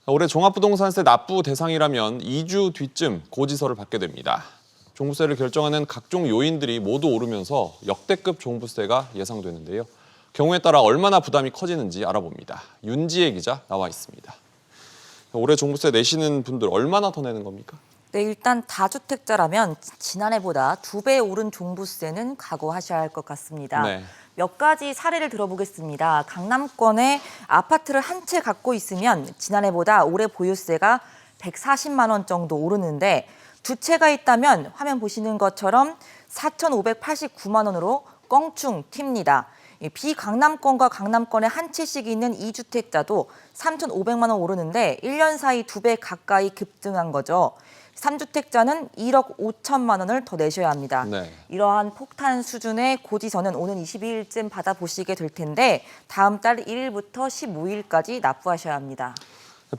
올해 종합부동산세 납부 대상이라면 2주 뒤쯤 고지서를 받게 됩니다. 종부세를 결정하는 각종 요인들이 모두 오르면서 역대급 종부세가 예상되는데요. 경우에 따라 얼마나 부담이 커지는지 알아봅니다. 윤지혜 기자 나와 있습니다. 올해 종부세 내시는 분들 얼마나 더 내는 겁니까? 네, 일단 다주택자라면 지난해보다 2배 오른 종부세는 각오하셔야 할 것 같습니다. 네. 몇 가지 사례를 들어보겠습니다. 강남권에 아파트를 한 채 갖고 있으면 지난해보다 올해 보유세가 140만 원 정도 오르는데 두 채가 있다면 화면 보시는 것처럼 4,589만 원으로 껑충 튑니다. 비강남권과 강남권에 한 채씩 있는 2주택자도 3,500만 원 오르는데 1년 사이 2배 가까이 급등한 거죠. 3주택자는 1억 5천만 원을 더 내셔야 합니다. 네. 이러한 폭탄 수준의 고지서는 오는 22일쯤 받아보시게 될 텐데 다음 달 1일부터 15일까지 납부하셔야 합니다.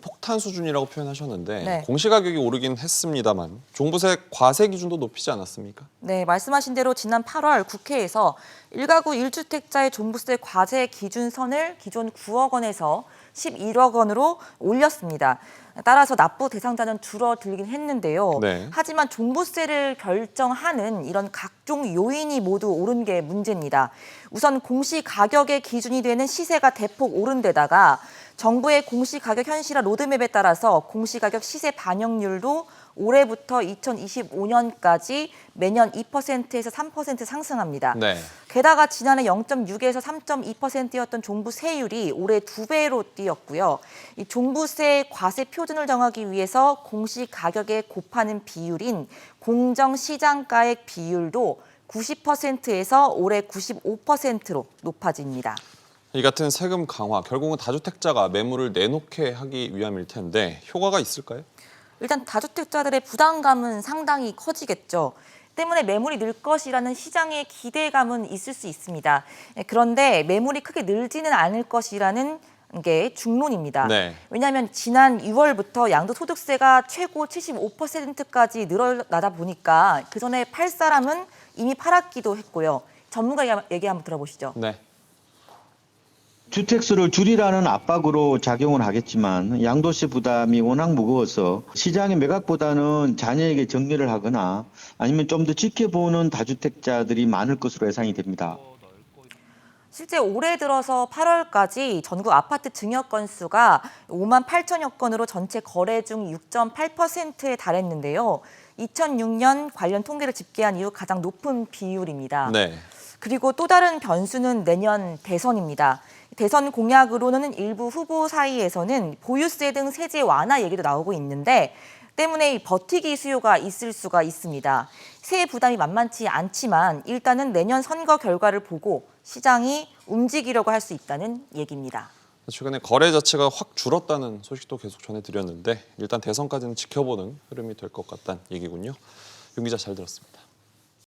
폭탄 수준이라고 표현하셨는데 네. 공시가격이 오르긴 했습니다만 종부세 과세 기준도 높이지 않았습니까? 네, 말씀하신 대로 지난 8월 국회에서 1가구 1주택자의 종부세 과세 기준선을 기존 9억 원에서 11억 원으로 올렸습니다. 따라서 납부 대상자는 줄어들긴 했는데요. 네. 하지만 종부세를 결정하는 이런 각종 요인이 모두 오른 게 문제입니다. 우선 공시가격의 기준이 되는 시세가 대폭 오른 데다가 정부의 공시가격 현실화 로드맵에 따라서 공시가격 시세 반영률도 올해부터 2025년까지 매년 2%에서 3% 상승합니다. 네. 게다가 지난해 0.6에서 3.2%였던 종부세율이 올해 2배로 뛰었고요. 이 종부세 과세 표준을 정하기 위해서 공시가격에 곱하는 비율인 공정시장가액 비율도 90%에서 올해 95%로 높아집니다. 이 같은 세금 강화, 결국은 다주택자가 매물을 내놓게 하기 위함일 텐데 효과가 있을까요? 일단 다주택자들의 부담감은 상당히 커지겠죠. 때문에 매물이 늘 것이라는 시장의 기대감은 있을 수 있습니다. 그런데 매물이 크게 늘지는 않을 것이라는 게 중론입니다. 네. 왜냐하면 지난 6월부터 양도소득세가 최고 75%까지 늘어나다 보니까 그전에 팔 사람은 이미 팔았기도 했고요. 전문가 얘기 한번 들어보시죠. 네. 주택수를 줄이라는 압박으로 작용을 하겠지만 양도세 부담이 워낙 무거워서 시장의 매각보다는 자녀에게 정리를 하거나 아니면 좀 더 지켜보는 다주택자들이 많을 것으로 예상이 됩니다. 실제 올해 들어서 8월까지 전국 아파트 증여 건수가 5만 8천여 건으로 전체 거래 중 6.8%에 달했는데요. 2006년 관련 통계를 집계한 이후 가장 높은 비율입니다. 네. 그리고 또 다른 변수는 내년 대선입니다. 대선 공약으로는 일부 후보 사이에서는 보유세 등 세제 완화 얘기도 나오고 있는데 때문에 버티기 수요가 있을 수가 있습니다. 세액 부담이 만만치 않지만 일단은 내년 선거 결과를 보고 시장이 움직이려고 할 수 있다는 얘기입니다. 최근에 거래 자체가 확 줄었다는 소식도 계속 전해드렸는데 일단 대선까지는 지켜보는 흐름이 될 것 같다는 얘기군요. 윤 기자 잘 들었습니다.